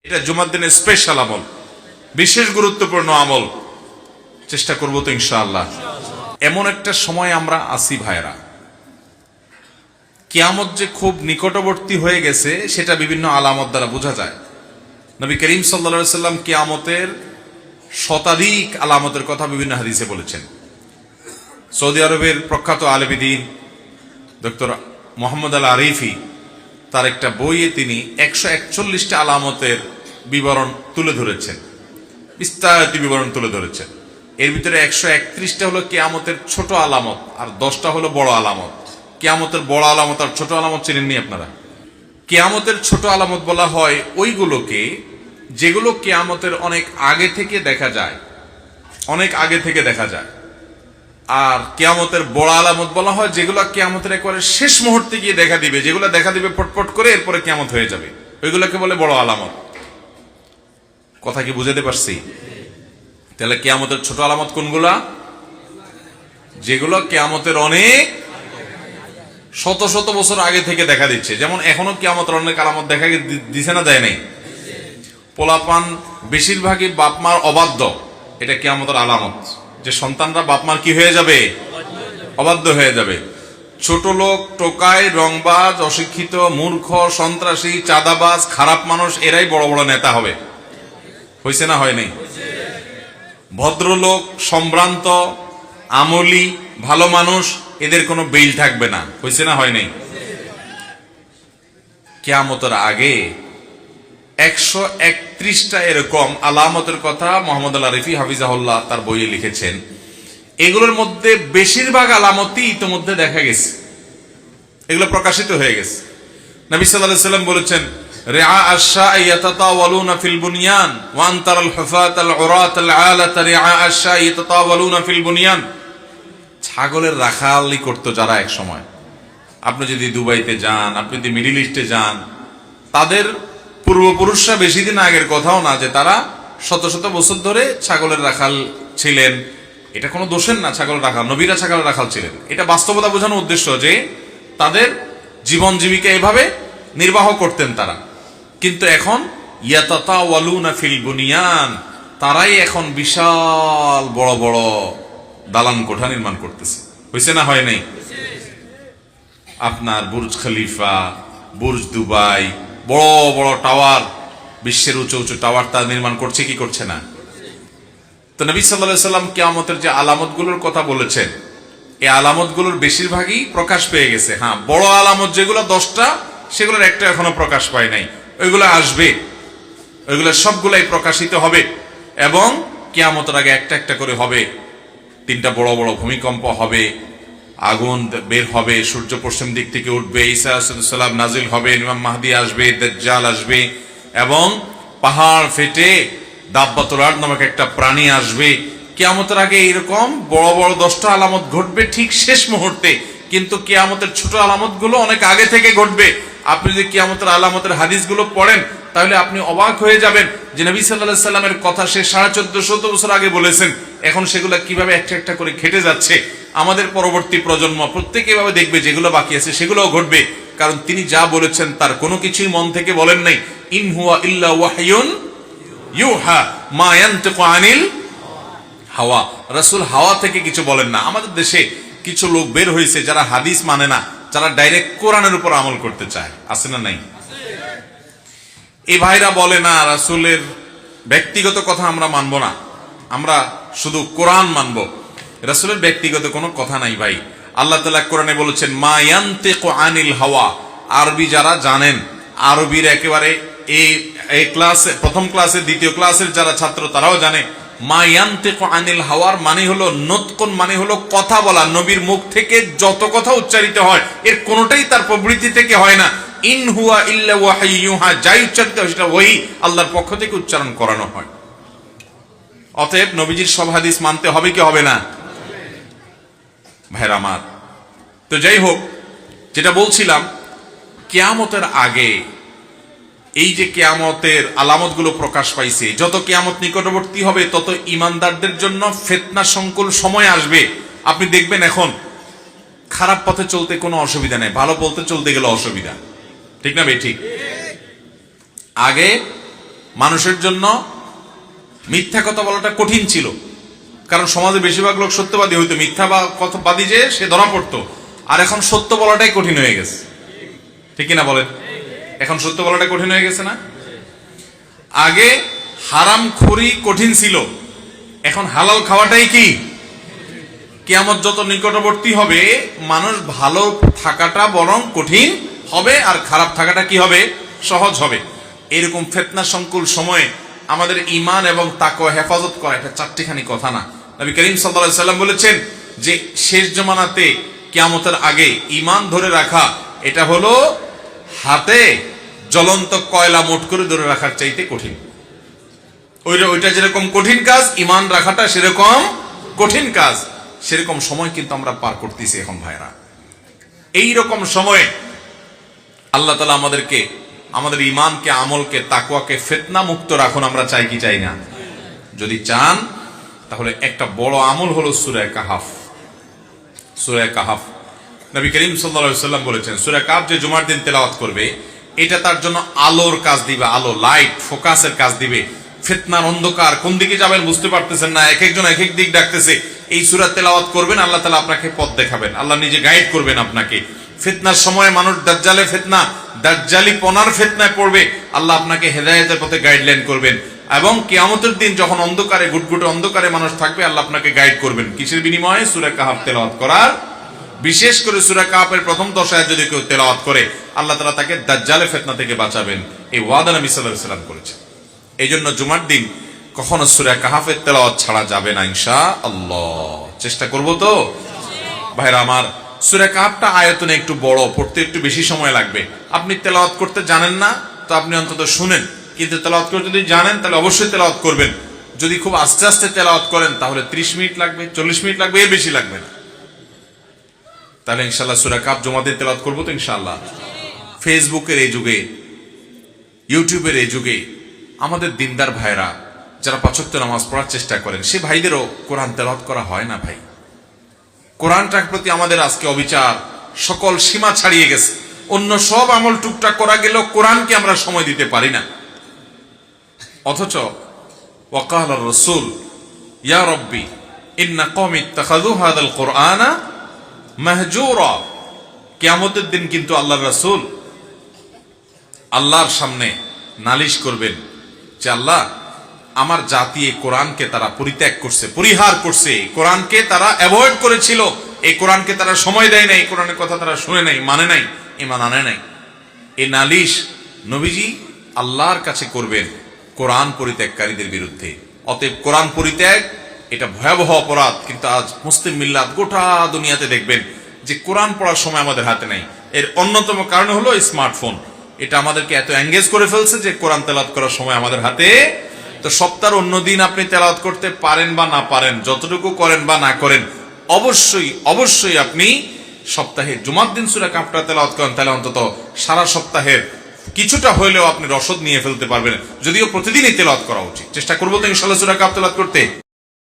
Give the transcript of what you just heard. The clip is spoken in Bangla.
এটা জুমার দিনের স্পেশাল আমল, বিশেষ গুরুত্বপূর্ণ আমল। চেষ্টা করব তো ইনশাআল্লাহ। এমন একটা সময় আমরা আসি ভাইরা, কিয়ামত যে খুব নিকটবর্তী হয়ে গেছে সেটা বিভিন্ন আলামত দ্বারা বোঝা যায়। নবী করিম সাল্লাল্লাহু আলাইহি সাল্লাম কিয়ামতের শতাধিক আলামতের কথা বিভিন্ন হাদিসে বলেছেন। সৌদি আরবের প্রখ্যাত আলেমদ্বীন ডক্টর মোহাম্মদ আল আরিফি তার একটা বইয়ে তিনি 141টা আলামতের বিবরণ তুলে ধরেছেন, বিস্তারিত বিবরণ তুলে ধরেছেন। এর ভিতরে 131টা হলো কিয়ামতের ছোট আলামত আর 10টা হলো বড় আলামত। কিয়ামতের বড় আলামত আর ছোট আলামত চিনেননি আপনারা? কিয়ামতের ছোট আলামত বলা হয় ওইগুলোকে যেগুলো কিয়ামতের অনেক আগে থেকে দেখা যায়, অনেক আগে থেকে দেখা যায়। আর কিয়ামতের বড় আলামত বলা হয় যেগুলো কিয়ামতের একেবারে শেষ মুহূর্তে গিয়ে দেখা দিবে, যেগুলো দেখা দিবে পটপট করে, এরপরে কিয়ামত হয়ে যাবে, ওইগুলোকে বলে বড় আলামত। কথা কি বুঝাতে পারছি? তাহলে কিয়ামতের ছোট আলামত কোনগুলা? যেগুলো কিয়ামতের অনেক শত শত বছর আগে থেকে দেখা দিচ্ছে। যেমন এখনো কিয়ামতের অনেক আলামত দেখা দিছে না, দেয় নাই? পোলাপান বেশিরভাগই বাপমার অবাধ্য, এটা কিয়ামতের আলামত যে সন্তানরা বাপমার কি হয়ে যাবে? অবাধ্য হয়ে যাবে। ছোট লোক, টোকাই, রংবাজ, অশিক্ষিত, মূর্খ, সন্ত্রাসী, চাঁদাবাজ, খারাপ মানুষ, এরাই বড় বড় নেতা হবে। হয়েছে না হয় নাই? ভদ্রলোক, সম্ভ্রান্ত, আমলি, ভালো মানুষ, এদের কোনো বেইল থাকবে না। হয়েছে না হয় নাই? কিয়ামতের আগে 131টা এরকম আলামতের কথা মোহাম্মদ আল আরিফি হাফিজাহুল্লাহ তার বইয়ে লিখেছেন। এগুলোর মধ্যে বেশিরভাগ আলামতই ইতিমধ্যে দেখা গেছে, এগুলো প্রকাশিত হয়ে গেছে। নবী সাল্লাল্লাহু আলাইহি ওয়াসাল্লাম বলেছেন, রিআ আশ-শা'i ইয়াতাতাওয়ালুনা ফিল বুনিয়ান ওয়া আনতারাল হুফাতাল উরাতাল আলাতা রিআ আশ-শা'i ইয়াতাতাওয়ালুনা ফিল বুনিয়ান। ছাগলের রাখালি করতো যারা এক সময়, আপনি যদি দুবাইতে যান, আপনি যদি মিডল ইস্টে যান, তাদের পূর্বপুরুষরা বেশি দিন আগের কথাও না যে তারা শত শত বছর ধরে ছাগলের রাখাল ছিলেন। এটা কোনো দোষের না, ছাগলের রাখাল, নবীরা ছাগলের রাখাল ছিলেন। এটা বাস্তবতা বোঝানোর উদ্দেশ্য যে তাদের জীবন জীবিকা এভাবে নির্বাহ করতেন তারা। কিন্তু এখন ইয়াতাতাওয়ালুনা ফিল বুনিয়ান, তারাই এখন বিশাল বড় বড় দালান কোঠা নির্মাণ করতেছে। হয়েছে না হয় নাই? আপনার বুর্জ খলিফা, বুর্জ দুবাই, বড় বড় টাওয়ার, বিশ্বের উঁচু উঁচু টাওয়ার তা নির্মাণ করছে কি করছে না? তো নবী সাল্লাল্লাহু আলাইহি ওয়াসাল্লাম কিয়ামতের যে আলামতগুলোর কথা বলেছেন, এই আলামতগুলোর বেশিরভাগই প্রকাশ পেয়ে গেছে। হ্যাঁ, বড় আলামত যেগুলো 10টা, সেগুলোর একটা এখনো প্রকাশ পায় নাই। ওইগুলো আসবে, ওইগুলো সবগুলাই প্রকাশিত হবে এবং কিয়ামতের আগে একটা একটা করে হবে। 3টা বড় বড় ভূমিকম্প হবে, আগুন বের হবে, সূর্য পশ্চিম দিক থেকে উঠবে, ঈসা আলাইহিস সালাম নাজিল হবে, ইমাম মাহদি আসবে, দাজ্জাল আসবে এবং পাহাড় ফেটে দাব্বাতুল আরদ নামক একটা প্রাণী আসবে। কিয়ামতের আগে এরকম বড় বড় 10টা আলামত ঘটবে ঠিক শেষ মুহূর্তে, কিন্তু কিয়ামতের ছোট আলামতগুলো অনেক আগে থেকে ঘটবে। আপনি যদি কিয়ামতের আলামতের হাদিসগুলো পড়েন তাহলে আপনি অবাক হয়ে যাবেন যে নবী সাল্লাল্লাহু আলাইহি সাল্লামের কথা সে 1450 বছর আগে বলেছেন, এখন সেগুলো কিভাবে একটা একটা করে ঘটে যাচ্ছে। আমাদের পরবর্তী প্রজন্ম প্রত্যেকে এভাবে দেখবে, যেগুলো বাকি আছে সেগুলোও ঘটবে, কারণ তিনি যা বলেছেন তার কোনো কিছুই মন থেকে বলেন নাই। ইন হুয়া ইল্লা ওয়াহয়ুন ইউহা মা ইয়ানতিকু আনিল হাওয়া। রাসূল হাওয়া থেকে কিছু বলেন না। আমাদের দেশে কিছু লোক বের হয়েছে যারা হাদিস মানে না, যারা ডাইরেক্ট কোরআনের উপর আমল করতে চায়, আছে না নাই? এই ভাইরা বলে না রাসূলের ব্যক্তিগত কথা আমরা মানব না, আমরা শুধু কোরআন মানব। রাসূলের ব্যক্তিগত কোনো কথা নাই ভাই। আল্লাহ তাআলা কোরআনে বলেছেন মা ইয়ানতিকু আনিল হাওয়া। আরবি যারা জানেন, আরবির একেবারে এই ক্লাসে, প্রথম ক্লাসে, দ্বিতীয় ক্লাসের যারা ছাত্র তারাও জানে মা ইয়ানতিকু আনিল হাওয়ার মানে হলো নতকুন, মানে হলো কথা বলা। নবীর মুখ থেকে যত কথা উচ্চারিত হয় এর কোনোটাই তার প্রবৃত্তি থেকে হয় না। ইন হুয়া ইল্লা ওয়াহয়ুন ইউহা, যাই উচ্চারিত হয় সেটা ওহী, আল্লাহর পক্ষ থেকে উচ্চারণ করানো হয়। অতএব নবীজির সব হাদিস মানতে হবে কি হবে না? ভাইরা আমার, তো যাই হোক, যেটা বলছিলাম, কিয়ামতের আগে এই যে কিয়ামতের আলামতগুলো প্রকাশ পাইছে, যত কিয়ামত নিকটবর্তী হবে তত ঈমানদারদের জন্য ফিতনা সংকুল সময় আসবে। আপনি দেখবেন এখন খারাপ পথে চলতে কোনো অসুবিধা নেই, ভালো পথে চলতে গেলে অসুবিধা, ঠিক না ভাই? ঠিক। আগে মানুষের জন্য মিথ্যা কথা বলাটা কঠিন ছিল, কারণ সমাজে বেশিরভাগ লোক সত্যবাদী হইতো, মিথ্যা বা কথাবাদী যে সে ধরা পড়তো। আর এখন সত্য বলাটাই কঠিন হয়ে গেছে, ঠিক কিনা বলেন? এখন সত্য বলাটা কঠিন হয়ে গেছে না? আগে হারামখোরি কঠিন ছিল, এখন হালাল খাওয়াটাই কি? কিয়ামত যত নিকটবর্তী হবে, মানুষ ভালো থাকাটা বরং কঠিন হবে, আর খারাপ থাকাটা কি হবে? সহজ হবে। এরকম ফিতনা সংকুল সময়ে আমাদের ঈমান এবং তাকওয়া হেফাজত করা এটা চারটিখানি কথা না। নবী করিম সাল্লাল্লাহু আলাইহি সাল্লাম বলেছেন যে শেষ জমানাতে কিয়ামতের আগে ঈমান ধরে রাখা এটা হলো হাতে জ্বলন্ত কয়লা মোট করে ধরে রাখার চাইতে কঠিন। ওইটা যেরকম কঠিন কাজ, ঈমান রাখাটা সেরকম কঠিন কাজ। সেরকম সময় কিন্তু আমরা পার করতেছি এখন ভাইরা। এই রকম সময়ে আল্লাহ তাআলা আমাদেরকে, আমাদের ঈমানকে, আমলকে, তাকওয়াকে ফিতনা মুক্ত রাখুন। আমরা চাই কি চাই না? যদি চান তাহলে একটা বড় আমল হলো সূরা কাহাফ। সূরা কাহাফ নবী করিম সাল্লাল্লাহু আলাইহি সাল্লাম বলেছেন, সূরা কাহাফ যে জুমার দিন তেলাওয়াত করবে এটা তার জন্য আলোর কাজ দিবে, আলো, লাইট, ফোকাসের কাজ দিবে। ফিতনার অন্ধকার, কোন দিকে যাবেন বুঝতে পারতেছেন না, এক একজন এক এক দিক ডাকতেছে, এই সূরা তেলাওয়াত করবেন, আল্লাহ তাআলা আপনাকে পথ দেখাবেন, আল্লাহ নিজে গাইড করবেন আপনাকে। ফিতনার সময় মানুষ দাজ্জালে ফিতনা, দাজ্জালি পনার ফিতনায় পড়বে, আল্লাহ আপনাকে হেদায়েতের পথে গাইডলাইন করবেন। এবং কিয়ামতের দিন যখন অন্ধকারে, গুটগুটে অন্ধকারে মানুষ থাকবে, আল্লাহ আপনাকে গাইড করবেন কিসের বিনিময়ে? সূরা কাহাফ তেলাওয়াত করার। বিশেষ করে সূরা কাহাফের প্রথম 10 আয়াত যদি কেউ তেলাওয়াত করে, আল্লাহ তাআলা তাকে দাজ্জালের ফিতনা থেকে বাঁচাবেন। এই ওয়াদা নবী সাল্লাল্লাহু আলাইহি সাল্লাম করেছেন। এই জন্য জুমার দিন কখনো সূরা কাহাফের তেলাওয়াত ছাড়া যাবে না ইনশাআল্লাহ। চেষ্টা করব তো ভাইরা আমার। সূরা কাহাফটা আয়তনে একটু বড়, পড়তে একটু বেশি সময় লাগবে। আপনি তেলাওয়াত করতে জানেন না তো আপনি অন্তত শুনেন, কিন্তু তেলাওয়াত করতে যদি জানেন তাহলে অবশ্যই তেলাওয়াত করবেন। যদি খুব আস্তে আস্তে তেলাওয়াত করেন তাহলে 30 মিনিট লাগবে, 40 মিনিট লাগবে, এর বেশি লাগবে না। তাহলে ইনশাআল্লাহ সূরা কাহাফ জুমার দিন তেলাওয়াত করব তো ইনশাআল্লাহ। ফেসবুকের এই যুগে, ইউটিউবের এই যুগে আমাদের দিনদার ভাইরা যারা 5 ওয়াক্ত নামাজ পড়ার চেষ্টা করেন, সে ভাইদেরও কোরআন তেলাওয়াত করা হয় না ভাই। কোরআনটার প্রতি আমাদের আজকে অবিচার সকল সীমা ছাড়িয়ে গেছে। অন্য সব আমল টুকটাক করা গেলেও কোরআনকে আমরা সময় দিতে পারি না। অথচ ওয়াকাল রাসূল ইয়া রাব্বি ইন্না কওমি ইত্তাখাযু হাযাল কুরআনা মাহজুরা। কিয়ামতের দিন কিন্তু আল্লাহর রাসূল আল্লাহর সামনে নালিশ করবেন যে আল্লাহ, আমার জাতি এই কোরআনকে তারা পরিত্যাগ করছে, পরিহার করছে, কোরআনকে তারা অ্যাভয়েড করেছিল, এই কোরআনকে তারা সময় দেয় নাই, এই কোরআনের কথা তারা শুনে নাই, মানে নাই, ঈমান আনে নাই। এই নালিশ নবীজি আল্লাহর কাছে করবেন কোরআন পরিত্যাগকারীদের বিরুদ্ধে। অতএব কোরআন পরিত্যাগ এটা ভয়াবহ অপরাধ। কিন্তু আজ মুসলিম মিল্লাত গোটা দুনিয়াতে দেখবেন যে কোরআন পড়ার সময় আমাদের হাতে নাই। এর অন্যতম কারণ হলো স্মার্টফোন। এটা আমাদেরকে এত এঙ্গেজ করে ফেলছে যে কোরআন তেলাওয়াত করার সময় আমাদের হাতে। তো সপ্তাহের অন্য দিন আপনি তেলাওয়াত করতে পারেন বা না পারেন, যতটুকু করেন বা না করেন, অবশ্যই অবশ্যই আপনি সপ্তাহে জুমার দিন সূরা কাহাফটা তেলাওয়াত করেন, তাহলে অন্তত সারা সপ্তাহের কিছুটা হইলেও আপনি রসদ নিয়ে ফেলতে পারবেন। যদিও প্রতিদিনই তেলাওয়াত করা উচিত। চেষ্টা করবো তো ইনশাআল্লাহ সূরা কাহাফ তেলাওয়াত করতে।